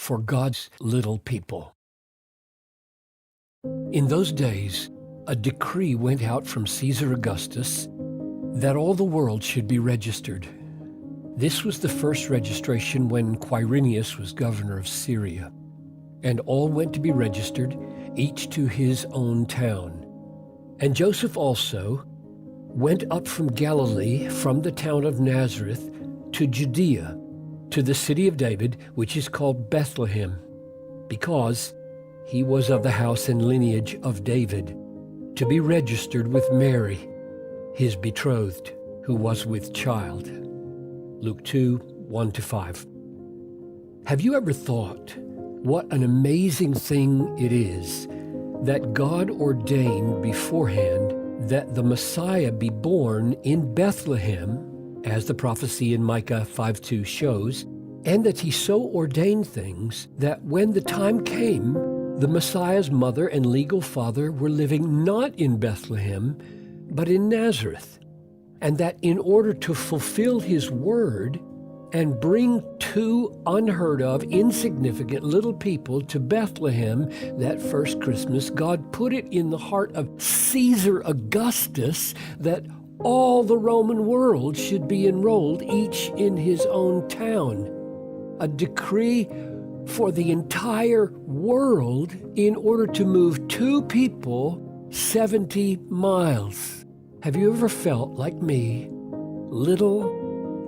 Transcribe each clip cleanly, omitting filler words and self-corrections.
for God's little people. In those days, a decree went out from Caesar Augustus that all the world should be registered. This was the first registration when Quirinius was governor of Syria, and all went to be registered, each to his own town. And Joseph also went up from Galilee, from the town of Nazareth, to Judea, to the city of David, which is called Bethlehem, because he was of the house and lineage of David, to be registered with Mary, his betrothed, who was with child. Luke 2, 1-5. Have you ever thought what an amazing thing it is that God ordained beforehand that the Messiah be born in Bethlehem, as the prophecy in Micah 5:2 shows, and that he so ordained things that when the time came, the Messiah's mother and legal father were living not in Bethlehem, but in Nazareth, and that in order to fulfill his word and bring two unheard of, insignificant little people to Bethlehem that first Christmas, God put it in the heart of Caesar Augustus that all the Roman world should be enrolled, each in his own town. A decree for the entire world in order to move two people 70 miles. Have you ever felt, like me, little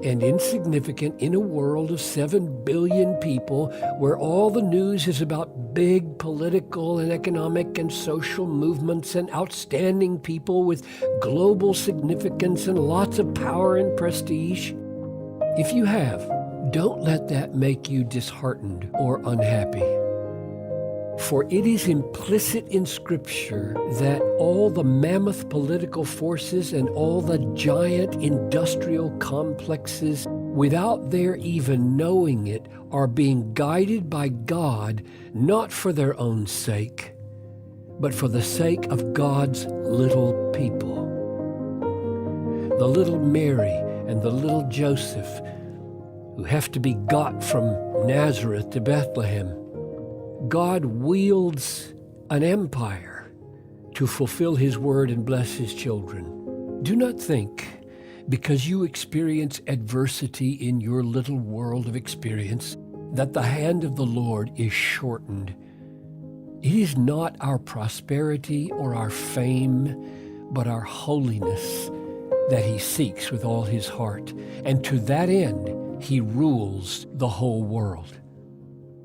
and insignificant in a world of 7 billion people where all the news is about big political and economic and social movements and outstanding people with global significance and lots of power and prestige? If you have, don't let that make you disheartened or unhappy. For it is implicit in Scripture that all the mammoth political forces and all the giant industrial complexes, without their even knowing it, are being guided by God, not for their own sake, but for the sake of God's little people. The little Mary and the little Joseph, who have to be got from Nazareth to Bethlehem, God wields an empire to fulfill his word and bless his children. Do not think, because you experience adversity in your little world of experience, that the hand of the Lord is shortened. It is not our prosperity or our fame, but our holiness that he seeks with all his heart. And to that end, he rules the whole world.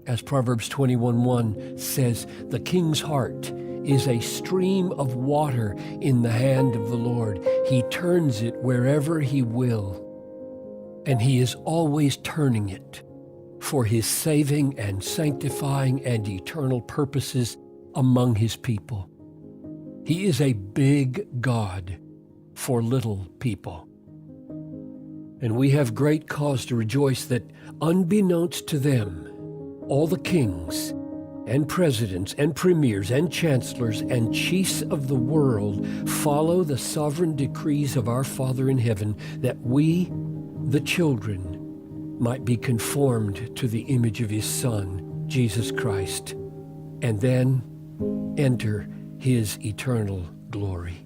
As Proverbs 21:1 says, the king's heart is a stream of water in the hand of the Lord. He turns it wherever he will, and he is always turning it for his saving and sanctifying and eternal purposes among his people. He is a big God for little people. And we have great cause to rejoice that, unbeknownst to them, all the kings and presidents and premiers and chancellors and chiefs of the world follow the sovereign decrees of our Father in heaven, that we, the children, might be conformed to the image of his Son, Jesus Christ, and then enter his eternal glory.